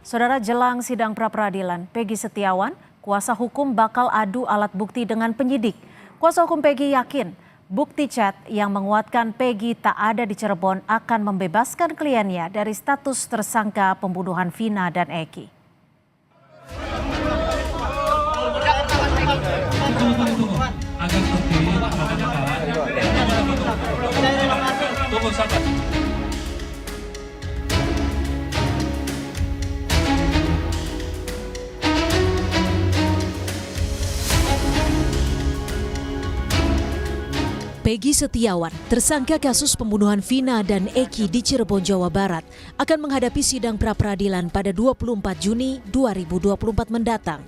Saudara, jelang sidang pra-peradilan, Peggy Setiawan, kuasa hukum bakal adu alat bukti dengan penyidik. Kuasa hukum Peggy yakin bukti chat yang menguatkan Peggy tak ada di Cirebon akan membebaskan kliennya dari status tersangka pembunuhan Vina dan Eki. Peggy Setiawan, tersangka kasus pembunuhan Vina dan Eki di Cirebon, Jawa Barat, akan menghadapi sidang pra-peradilan pada 24 Juni 2024 mendatang.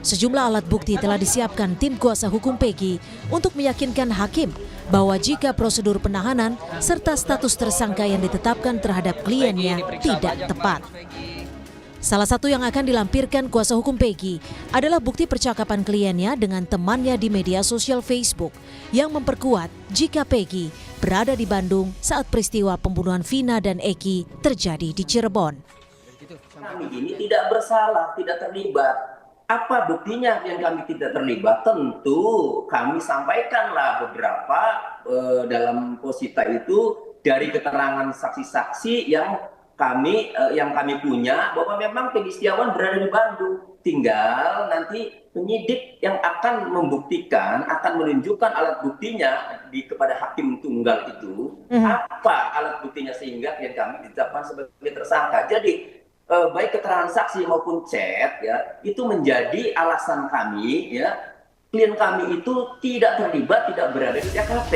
Sejumlah alat bukti telah disiapkan tim kuasa hukum Peggy untuk meyakinkan hakim bahwa jika prosedur penahanan serta status tersangka yang ditetapkan terhadap kliennya tidak tepat. Salah satu yang akan dilampirkan kuasa hukum Peggy adalah bukti percakapan kliennya dengan temannya di media sosial Facebook yang memperkuat jika Peggy berada di Bandung saat peristiwa pembunuhan Vina dan Eki terjadi di Cirebon. Kami ini tidak bersalah, tidak terlibat. Apa buktinya yang kami tidak terlibat? Tentu kami sampaikanlah beberapa dalam posita itu dari keterangan saksi-saksi yang kami punya bahwa memang Peggy Setiawan berada di Bandung. Tinggal nanti penyidik yang akan membuktikan, akan menunjukkan alat buktinya kepada hakim tunggal itu, apa alat buktinya sehingga klien kami ditetapkan sebagai tersangka. Jadi baik keterangan saksi maupun chat ya, itu menjadi alasan kami ya, klien kami itu tidak terlibat, tidak berada di TKP.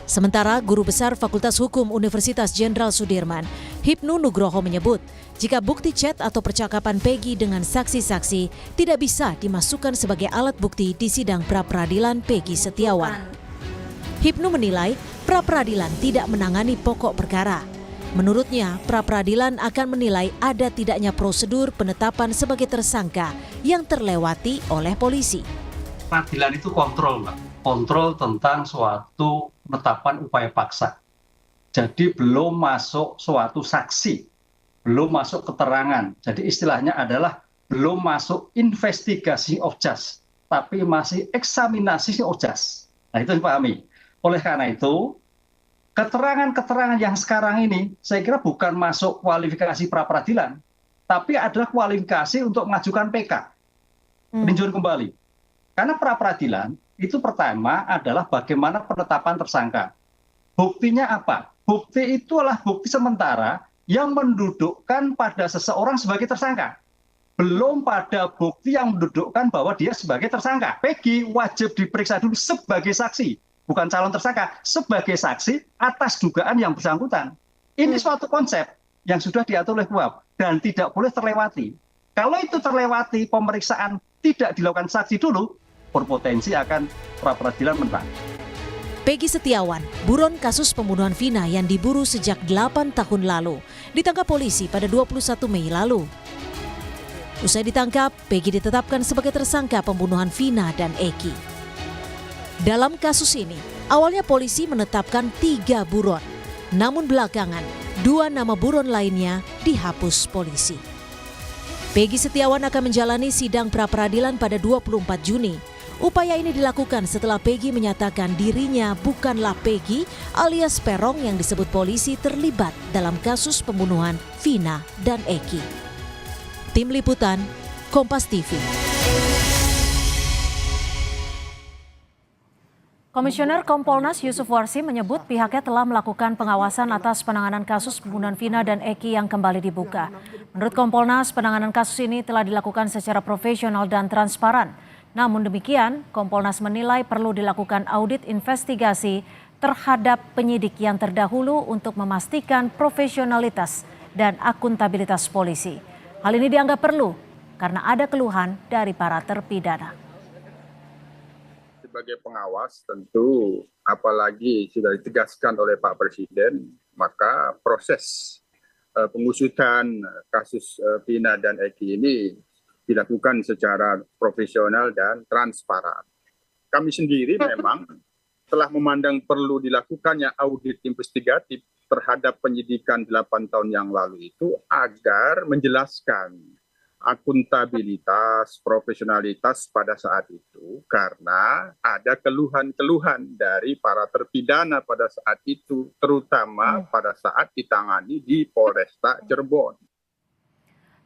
Sementara Guru Besar Fakultas Hukum Universitas Jenderal Sudirman, Hipnu Nugroho menyebut, jika bukti chat atau percakapan Peggy dengan saksi-saksi tidak bisa dimasukkan sebagai alat bukti di sidang pra-peradilan Peggy Setiawan. Hipnu menilai pra-peradilan tidak menangani pokok perkara. Menurutnya, pra-peradilan akan menilai ada tidaknya prosedur penetapan sebagai tersangka yang terlewati oleh polisi. Peradilan itu kontrol, Mbak. Kontrol tentang suatu penetapan upaya paksa. Jadi belum masuk suatu saksi, belum masuk keterangan. Jadi istilahnya adalah belum masuk investigasi of just, tapi masih eksaminasi of just. Nah itu dipahami. Oleh karena itu, keterangan-keterangan yang sekarang ini saya kira bukan masuk kualifikasi pra-peradilan, tapi adalah kualifikasi untuk mengajukan PK, peninjauan kembali. Karena pra-peradilan itu pertama adalah bagaimana penetapan tersangka. Buktinya apa? Bukti itu adalah bukti sementara yang mendudukkan pada seseorang sebagai tersangka. Belum pada bukti yang mendudukkan bahwa dia sebagai tersangka. Peggy wajib diperiksa dulu sebagai saksi, bukan calon tersangka, sebagai saksi atas dugaan yang bersangkutan. Ini suatu konsep yang sudah diatur oleh KUHP dan tidak boleh terlewati. Kalau itu terlewati, pemeriksaan tidak dilakukan saksi dulu, berpotensi akan pra-peradilan menang. Peggy Setiawan, buron kasus pembunuhan Vina yang diburu sejak 8 tahun lalu, ditangkap polisi pada 21 Mei lalu. Usai ditangkap, Peggy ditetapkan sebagai tersangka pembunuhan Vina dan Eki. Dalam kasus ini, awalnya polisi menetapkan 3 buron, namun belakangan 2 nama buron lainnya dihapus polisi. Peggy Setiawan akan menjalani sidang pra-peradilan pada 24 Juni. Upaya ini dilakukan setelah Peggy menyatakan dirinya bukanlah Peggy alias Perong yang disebut polisi terlibat dalam kasus pembunuhan Vina dan Eki. Tim Liputan, Kompas TV. Komisioner Kompolnas Yusuf Warsi menyebut pihaknya telah melakukan pengawasan atas penanganan kasus pembunuhan Vina dan Eki yang kembali dibuka. Menurut Kompolnas, penanganan kasus ini telah dilakukan secara profesional dan transparan. Namun demikian, Kompolnas menilai perlu dilakukan audit investigasi terhadap penyidik yang terdahulu untuk memastikan profesionalitas dan akuntabilitas polisi. Hal ini dianggap perlu karena ada keluhan dari para terpidana. Sebagai pengawas tentu apalagi sudah ditegaskan oleh Pak Presiden, maka proses pengusutan kasus Vina dan Eki ini dilakukan secara profesional dan transparan. Kami sendiri memang telah memandang perlu dilakukannya audit investigatif terhadap penyidikan 8 tahun yang lalu itu agar menjelaskan akuntabilitas, profesionalitas pada saat itu karena ada keluhan-keluhan dari para terpidana pada saat itu, terutama pada saat ditangani di Polresta Cirebon.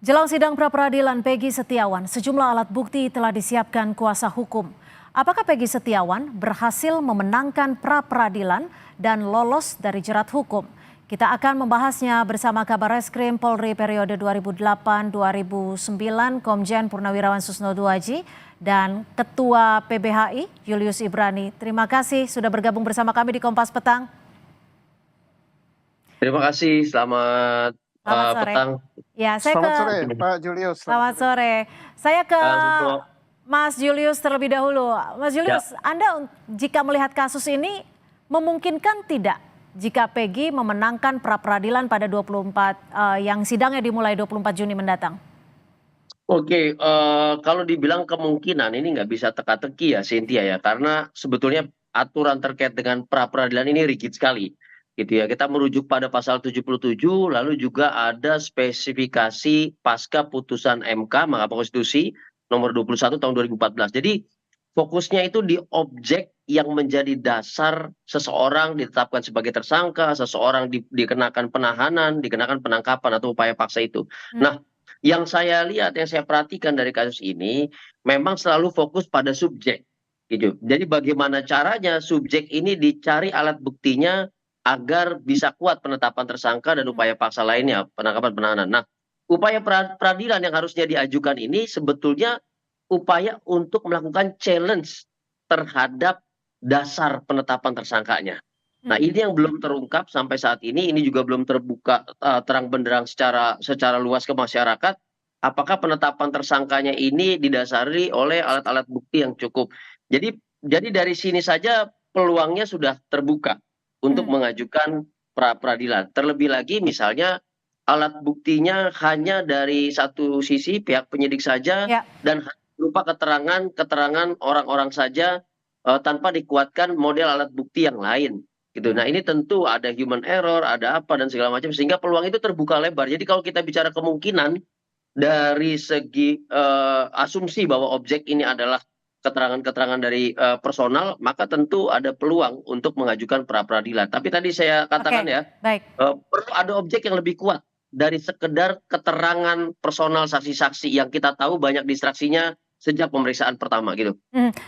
Jelang sidang pra-peradilan Peggy Setiawan, sejumlah alat bukti telah disiapkan kuasa hukum. Apakah Peggy Setiawan berhasil memenangkan pra-peradilan dan lolos dari jerat hukum? Kita akan membahasnya bersama Kabar Reskrim Polri periode 2008-2009 Komjen Purnawirawan Susno Duaji dan Ketua PBHI Julius Ibrani. Terima kasih sudah bergabung bersama kami di Kompas Petang. Terima kasih, selamat Sore. petang. Ya, Selamat sore, Pak Julius. Selamat sore. Saya ke Susno. Mas Julius terlebih dahulu. Mas Julius, Anda jika melihat kasus ini memungkinkan tidak jika Peggy memenangkan pra-peradilan pada 24 yang sidangnya dimulai 24 Juni mendatang? Oke, kalau dibilang kemungkinan ini nggak bisa teka-teki ya Cynthia ya, karena sebetulnya aturan terkait dengan pra-peradilan ini rigid sekali. Gitu ya, kita merujuk pada pasal 77, lalu juga ada spesifikasi pasca putusan MK Mahkamah Konstitusi nomor 21 tahun 2014. Jadi fokusnya itu di objek yang menjadi dasar seseorang ditetapkan sebagai tersangka, seseorang dikenakan penahanan, dikenakan penangkapan atau upaya paksa itu. Nah, yang saya lihat, yang saya perhatikan dari kasus ini, memang selalu fokus pada subjek. Gitu. Jadi bagaimana caranya subjek ini dicari alat buktinya agar bisa kuat penetapan tersangka dan upaya paksa lainnya, penangkapan penahanan. Nah, upaya peradilan yang harusnya diajukan ini sebetulnya upaya untuk melakukan challenge terhadap dasar penetapan tersangkanya. Nah, ini yang belum terungkap sampai saat ini juga belum terbuka terang benderang secara luas ke masyarakat. Apakah penetapan tersangkanya ini didasari oleh alat-alat bukti yang cukup? Jadi dari sini saja peluangnya sudah terbuka untuk mengajukan pra-peradilan. Terlebih lagi misalnya alat buktinya hanya dari satu sisi pihak penyidik saja dan berupa keterangan orang-orang saja tanpa dikuatkan model alat bukti yang lain gitu. Nah, ini tentu ada human error, ada apa dan segala macam sehingga peluang itu terbuka lebar. Jadi kalau kita bicara kemungkinan dari segi asumsi bahwa objek ini adalah keterangan-keterangan dari personal, maka tentu ada peluang untuk mengajukan pra-peradilan. Tapi tadi saya katakan perlu ada objek yang lebih kuat dari sekedar keterangan personal saksi-saksi yang kita tahu banyak distraksinya sejak pemeriksaan pertama gitu.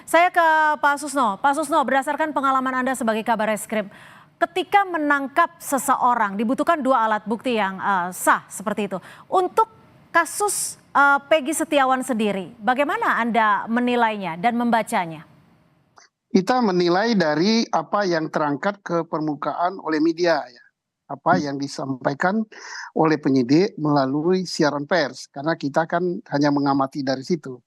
Saya ke Pak Susno. Pak Susno, berdasarkan pengalaman Anda sebagai Kabar Reskrim, ketika menangkap seseorang dibutuhkan dua alat bukti yang sah seperti itu. Untuk kasus Peggy Setiawan sendiri, bagaimana Anda menilainya dan membacanya? Kita menilai dari apa yang terangkat ke permukaan oleh media, ya. Apa yang disampaikan oleh penyidik melalui siaran pers, karena kita kan hanya mengamati dari situ.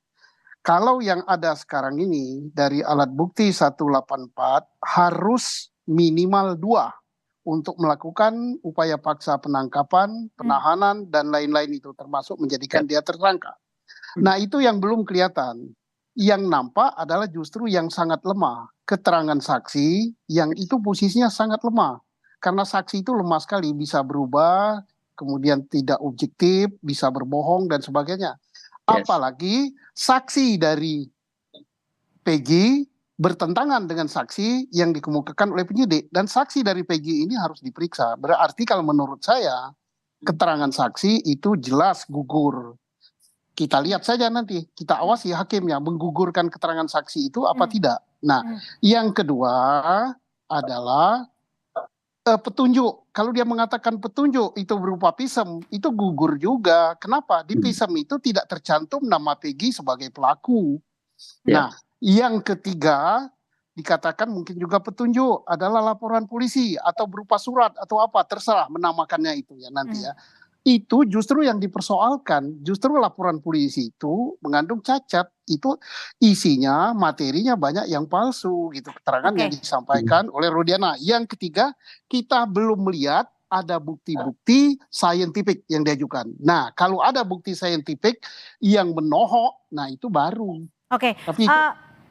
Kalau yang ada sekarang ini dari alat bukti 184 harus minimal 2 untuk melakukan upaya paksa penangkapan, penahanan, dan lain-lain itu termasuk menjadikan dia tersangka. Nah, itu yang belum kelihatan. Yang nampak adalah justru yang sangat lemah. Keterangan saksi yang itu posisinya sangat lemah. Karena saksi itu lemah sekali, bisa berubah, kemudian tidak objektif, bisa berbohong, dan sebagainya. Apalagi saksi dari Peggy bertentangan dengan saksi yang dikemukakan oleh penyidik. Dan saksi dari Peggy ini harus diperiksa. Berarti kalau menurut saya, keterangan saksi itu jelas gugur. Kita lihat saja nanti, kita awasi hakimnya menggugurkan keterangan saksi itu apa tidak. Nah, yang kedua adalah petunjuk. Kalau dia mengatakan petunjuk itu berupa pisem, itu gugur juga. Kenapa? Di pisem itu tidak tercantum nama Peggy sebagai pelaku. Nah, yang ketiga dikatakan mungkin juga petunjuk adalah laporan polisi atau berupa surat atau apa, terserah menamakannya itu ya nanti ya. Itu justru yang dipersoalkan, justru laporan polisi itu mengandung cacat, itu isinya, materinya banyak yang palsu gitu, keterangan yang disampaikan oleh Rudiana. Yang ketiga, kita belum melihat ada bukti-bukti saintifik yang diajukan. Nah, kalau ada bukti saintifik yang menohok, nah itu baru. Tapi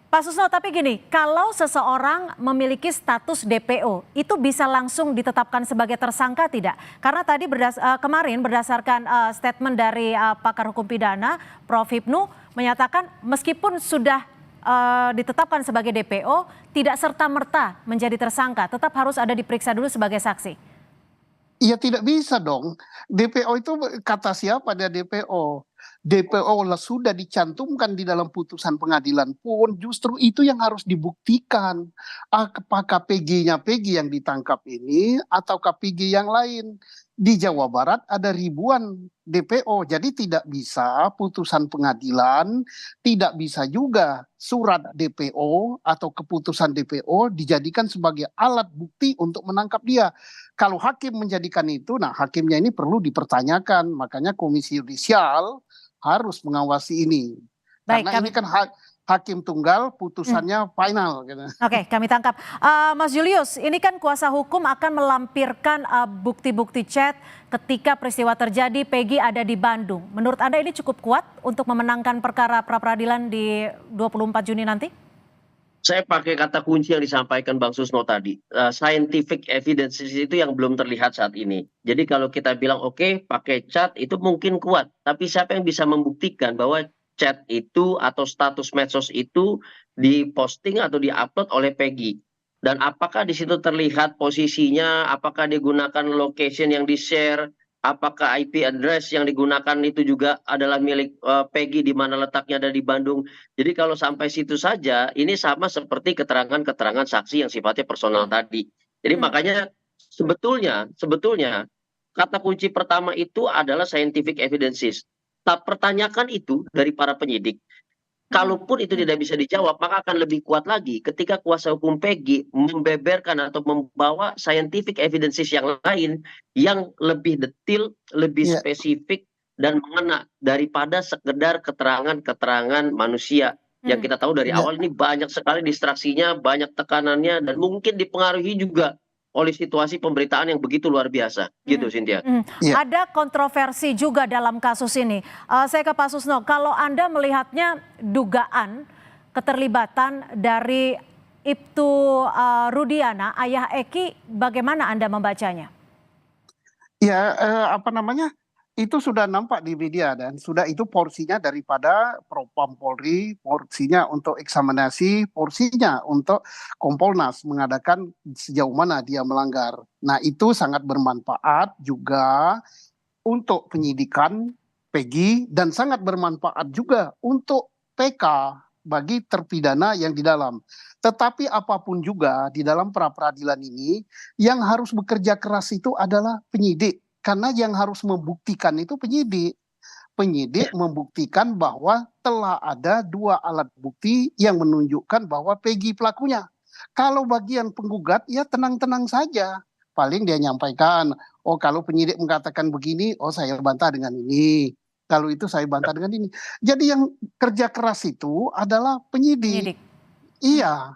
Pak Susno, tapi gini, kalau seseorang memiliki status DPO, itu bisa langsung ditetapkan sebagai tersangka tidak? Karena tadi kemarin berdasarkan statement dari pakar hukum pidana, Prof. Hipnu, menyatakan meskipun sudah ditetapkan sebagai DPO, tidak serta-merta menjadi tersangka, tetap harus ada diperiksa dulu sebagai saksi. Iya tidak bisa dong. DPO itu kata siapa dia DPO? DPO sudah dicantumkan di dalam putusan pengadilan pun justru itu yang harus dibuktikan. Apakah PG-nya PG yang ditangkap ini atau PG yang lain? Di Jawa Barat ada ribuan DPO, jadi tidak bisa putusan pengadilan, tidak bisa juga surat DPO atau keputusan DPO dijadikan sebagai alat bukti untuk menangkap dia. Kalau hakim menjadikan itu, nah hakimnya ini perlu dipertanyakan, makanya Komisi Yudisial harus mengawasi ini. Baik, Karena ini kan hakim tunggal, putusannya final. Gitu. Oke, kami tangkap. Mas Julius, ini kan kuasa hukum akan melampirkan bukti-bukti chat ketika peristiwa terjadi, Peggy ada di Bandung. Menurut Anda ini cukup kuat untuk memenangkan perkara pra-peradilan di 24 Juni nanti? Saya pakai kata kunci yang disampaikan Bang Susno tadi. Scientific evidence itu yang belum terlihat saat ini. Jadi kalau kita bilang oke, pakai chat itu mungkin kuat. Tapi siapa yang bisa membuktikan bahwa chat itu atau status medsos itu diposting atau diupload oleh Peggy? Dan apakah di situ terlihat posisinya, apakah digunakan location yang di-share, apakah IP address yang digunakan itu juga adalah milik Peggy di mana letaknya ada di Bandung. Jadi kalau sampai situ saja, ini sama seperti keterangan-keterangan saksi yang sifatnya personal tadi. Jadi makanya sebetulnya kata kunci pertama itu adalah scientific evidences. Tak pertanyakan itu dari para penyidik. Kalaupun itu tidak bisa dijawab, maka akan lebih kuat lagi ketika kuasa hukum Peggy membeberkan atau membawa scientific evidences yang lain yang lebih detail, lebih spesifik dan mengena daripada sekedar keterangan-keterangan manusia. Yang kita tahu dari awal ini banyak sekali distraksinya, banyak tekanannya, dan mungkin dipengaruhi juga oleh situasi pemberitaan yang begitu luar biasa. Gitu, Cynthia. Ada kontroversi juga dalam kasus ini. Saya ke Pak Susno, kalau Anda melihatnya dugaan keterlibatan dari Ibtu Rudiana, ayah Eki, bagaimana Anda membacanya? Ya, itu sudah nampak di media dan sudah itu porsinya daripada Propam Polri, porsinya untuk eksaminasi, porsinya untuk Kompolnas mengadakan sejauh mana dia melanggar. Nah itu sangat bermanfaat juga untuk penyidikan Peggy dan sangat bermanfaat juga untuk PK bagi terpidana yang di dalam. Tetapi apapun juga di dalam pra-peradilan ini yang harus bekerja keras itu adalah penyidik. Karena yang harus membuktikan itu penyidik. Penyidik membuktikan bahwa telah ada 2 alat bukti yang menunjukkan bahwa Peggy pelakunya. Kalau bagian penggugat ya tenang-tenang saja. Paling dia nyampaikan, oh kalau penyidik mengatakan begini, oh saya bantah dengan ini. Kalau itu saya bantah dengan ini. Jadi yang kerja keras itu adalah penyidik. Iya.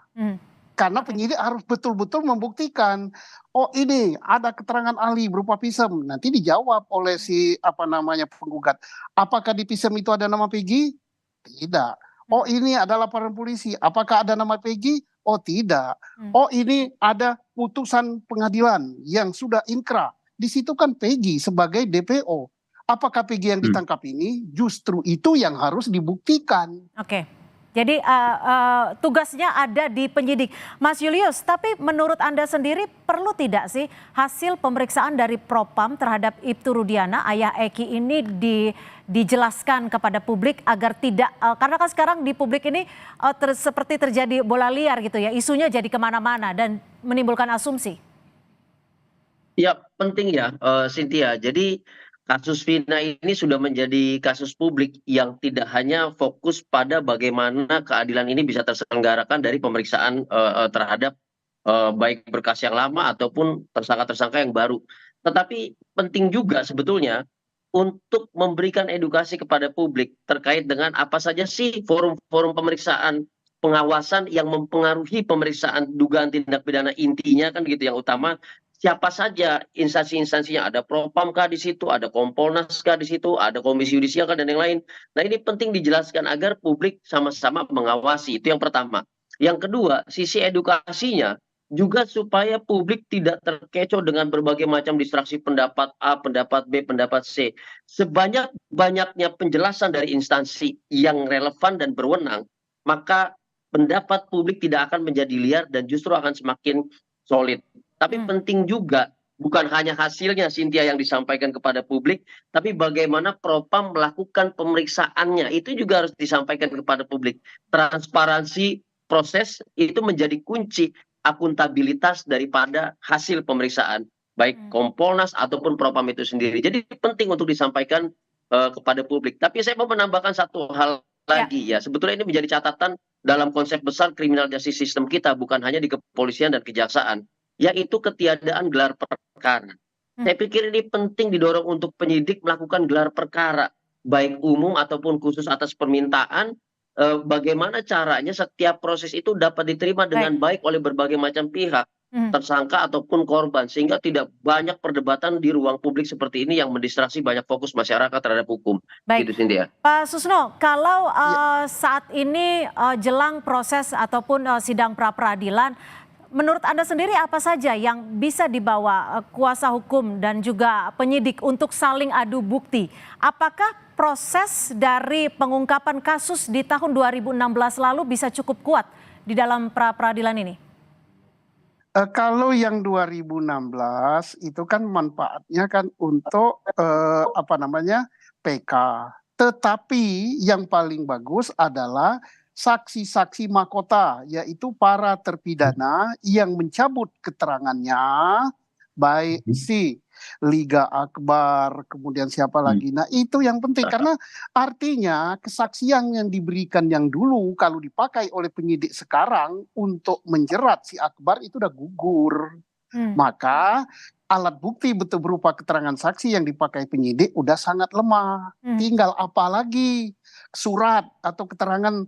Karena penyidik harus betul-betul membuktikan, oh ini ada keterangan ahli berupa pisem, nanti dijawab oleh si penggugat. Apakah di pisem itu ada nama Peggy? Tidak. Oh ini ada laporan polisi, apakah ada nama Peggy? Oh tidak. Oh ini ada putusan pengadilan yang sudah inkrah. Di situ kan Peggy sebagai DPO. Apakah Peggy yang ditangkap ini? Justru itu yang harus dibuktikan. Oke. Jadi tugasnya ada di penyidik. Mas Julius, tapi menurut Anda sendiri perlu tidak sih hasil pemeriksaan dari Propam terhadap Ibtu Rudiana, ayah Eki ini dijelaskan kepada publik agar tidak, karena kan sekarang di publik ini seperti terjadi bola liar gitu ya, isunya jadi kemana-mana dan menimbulkan asumsi. Ya penting ya Cynthia, jadi kasus Vina ini sudah menjadi kasus publik yang tidak hanya fokus pada bagaimana keadilan ini bisa terselenggarakan dari pemeriksaan terhadap baik berkas yang lama ataupun tersangka-tersangka yang baru. Tetapi penting juga sebetulnya untuk memberikan edukasi kepada publik terkait dengan apa saja sih forum-forum pemeriksaan pengawasan yang mempengaruhi pemeriksaan dugaan tindak pidana intinya kan gitu yang utama siapa saja instansi-instansinya, ada Propam kah di situ, ada Kompolnas kah di situ, ada Komisi Yudisial kah dan yang lain. Nah, ini penting dijelaskan agar publik sama-sama mengawasi. Itu yang pertama. Yang kedua, sisi edukasinya juga supaya publik tidak terkecoh dengan berbagai macam distraksi pendapat A, pendapat B, pendapat C. Sebanyak-banyaknya penjelasan dari instansi yang relevan dan berwenang, maka pendapat publik tidak akan menjadi liar dan justru akan semakin solid. Tapi penting juga bukan hanya hasilnya Cynthia yang disampaikan kepada publik, tapi bagaimana Propam melakukan pemeriksaannya itu juga harus disampaikan kepada publik. Transparansi proses itu menjadi kunci akuntabilitas daripada hasil pemeriksaan baik Kompolnas ataupun Propam itu sendiri. Jadi penting untuk disampaikan kepada publik. Tapi saya mau menambahkan satu hal lagi ya. Sebetulnya ini menjadi catatan dalam konsep besar criminal justice system kita, bukan hanya di kepolisian dan kejaksaan, yaitu ketiadaan gelar perkara. Saya pikir ini penting didorong untuk penyidik melakukan gelar perkara, baik umum ataupun khusus atas permintaan. Bagaimana caranya setiap proses itu dapat diterima dengan baik oleh berbagai macam pihak, tersangka ataupun korban, sehingga tidak banyak perdebatan di ruang publik seperti ini yang mendistraksi banyak fokus masyarakat terhadap hukum. Baik, gitu, Cynthia. Pak Susno, kalau saat ini jelang proses ataupun sidang pra-peradilan, menurut Anda sendiri apa saja yang bisa dibawa kuasa hukum dan juga penyidik untuk saling adu bukti? Apakah proses dari pengungkapan kasus di tahun 2016 lalu bisa cukup kuat di dalam pra-peradilan ini? Kalau yang 2016 itu kan manfaatnya kan untuk PK. Tetapi yang paling bagus adalah saksi-saksi mahkota, yaitu para terpidana yang mencabut keterangannya, baik si Liga Akbar, kemudian siapa lagi. Nah, itu yang penting karena artinya kesaksian yang diberikan yang dulu kalau dipakai oleh penyidik sekarang untuk menjerat si Akbar itu udah gugur. Maka alat bukti betul berupa keterangan saksi yang dipakai penyidik udah sangat lemah. Tinggal apa lagi? Surat atau keterangan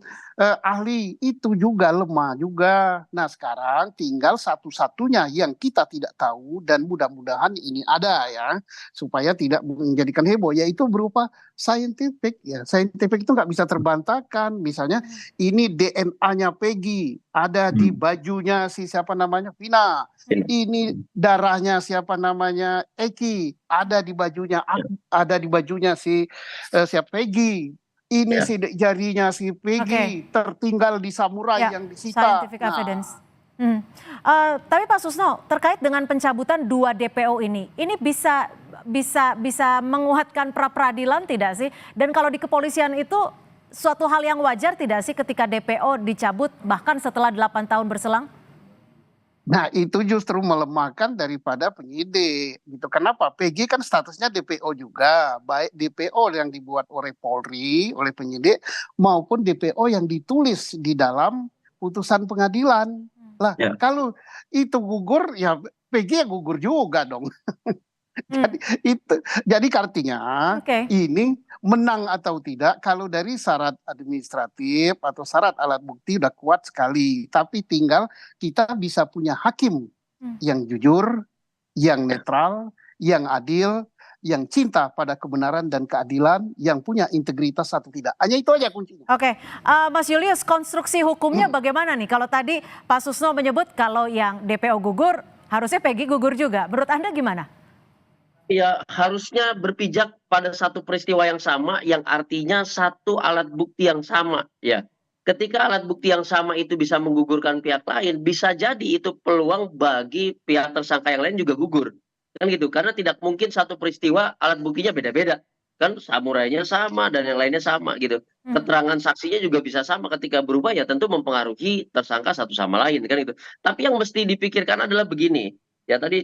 ahli itu juga lemah juga. Nah, sekarang tinggal satu-satunya yang kita tidak tahu dan mudah-mudahan ini ada ya supaya tidak menjadikan heboh, yaitu berupa scientific ya. Scientific itu nggak bisa terbantahkan. Misalnya ini DNA-nya Peggy ada di bajunya si siapa namanya Vina. Ini darahnya siapa namanya Eki ada di bajunya si siapa Peggy. Ini sidik jarinya si Peggy tertinggal di samurai yang disita. Scientific evidence. Tapi Pak Susno, terkait dengan pencabutan 2 DPO ini bisa menguatkan pra-peradilan tidak sih? Dan kalau di kepolisian itu suatu hal yang wajar tidak sih ketika DPO dicabut bahkan setelah 8 tahun berselang? Nah, itu justru melemahkan daripada penyidik. Gitu. Kenapa? PG kan statusnya DPO juga. Baik DPO yang dibuat oleh Polri, oleh penyidik, maupun DPO yang ditulis di dalam putusan pengadilan. Lah, kalau itu gugur, ya PG gugur juga dong. Jadi artinya ini menang atau tidak kalau dari syarat administratif atau syarat alat bukti udah kuat sekali, tapi tinggal kita bisa punya hakim yang jujur, yang netral, yang adil, yang cinta pada kebenaran dan keadilan, yang punya integritas atau tidak. Hanya itu aja kuncinya. Mas Julius, konstruksi hukumnya bagaimana nih? Kalau tadi Pak Susno menyebut kalau yang DPO gugur, harusnya Peggy gugur juga. Menurut Anda gimana? Ya, harusnya berpijak pada satu peristiwa yang sama, yang artinya satu alat bukti yang sama. Ya, ketika alat bukti yang sama itu bisa menggugurkan pihak lain, bisa jadi itu peluang bagi pihak tersangka yang lain juga gugur, kan gitu. Karena tidak mungkin satu peristiwa alat buktinya beda-beda, kan samurainya sama dan yang lainnya sama gitu. Keterangan saksinya juga bisa sama, ketika berubah ya tentu mempengaruhi tersangka satu sama lain, kan gitu. Tapi yang mesti dipikirkan adalah begini. Ya tadi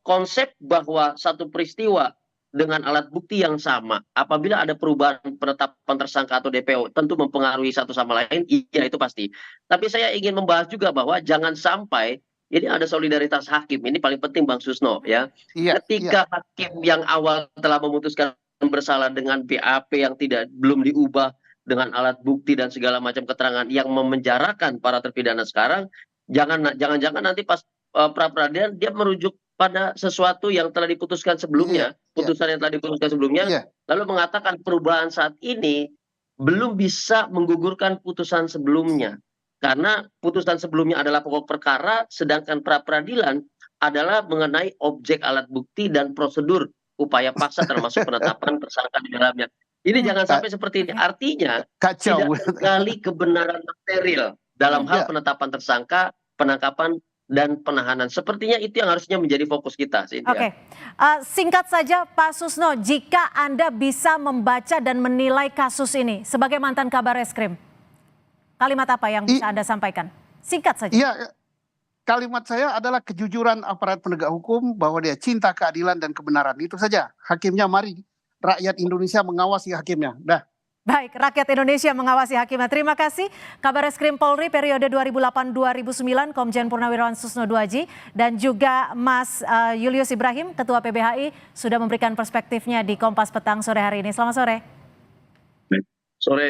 konsep bahwa satu peristiwa dengan alat bukti yang sama, apabila ada perubahan penetapan tersangka atau DPO, tentu mempengaruhi satu sama lain, iya itu pasti. Tapi saya ingin membahas juga bahwa jangan sampai ini ada solidaritas hakim, ini paling penting Bang Susno ya. Ketika hakim yang awal telah memutuskan bersalah dengan BAP yang belum diubah dengan alat bukti dan segala macam keterangan yang memenjarakan para terpidana sekarang, jangan-jangan nanti pas pra-peradilan dia merujuk pada sesuatu yang telah diputuskan sebelumnya, putusan yang telah diputuskan sebelumnya, Iya. lalu mengatakan perubahan saat ini belum bisa menggugurkan putusan sebelumnya. Karena putusan sebelumnya adalah pokok perkara, sedangkan pra-peradilan adalah mengenai objek alat bukti dan prosedur upaya paksa termasuk penetapan tersangka di dalamnya. Ini jangan sampai seperti ini. Artinya Kacau. tidak tergali kebenaran material dalam hal penetapan tersangka, penangkapan, dan penahanan. Sepertinya itu yang harusnya menjadi fokus kita, Cynthia. Oke, singkat saja Pak Susno, jika Anda bisa membaca dan menilai kasus ini sebagai mantan Kabar Eskrim, kalimat apa yang bisa Anda sampaikan? Singkat saja. Iya, kalimat saya adalah kejujuran aparat penegak hukum bahwa dia cinta keadilan dan kebenaran. Itu saja. Hakimnya mari rakyat Indonesia mengawasi hakimnya. Dah. Baik, rakyat Indonesia mengawasi hakimnya. Terima kasih. Kabar Eskrim Polri periode 2008-2009, Komjen Purnawirawan Susno Duaji, dan juga Mas Julius Ibrahim, Ketua PBHI, sudah memberikan perspektifnya di Kompas Petang sore hari ini. Selamat sore.